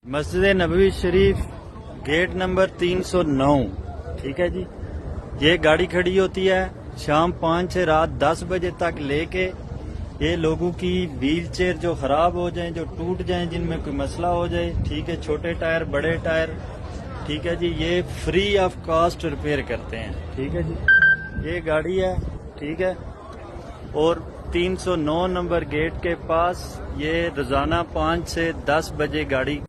मस्जिद नबवी शरीफ gate number 309। ठीक है जी। ये गाड़ी खड़ी होती है शाम 5 से रात 10 बजे तक लेके। ये लोगों की व्हील चेयर जो खराब हो जाए, जो टूट जाए, जिनमें कोई मसला हो जाए, ठीक है, छोटे टायर बड़े टायर, ठीक है जी, ये फ्री ऑफ कॉस्ट रिपेयर करते हैं। ठीक है जी। ये गाड़ी है, ठीक है, और 309 नंबर गेट के पास ये रोजाना 5 से 10 बजे गाड़ी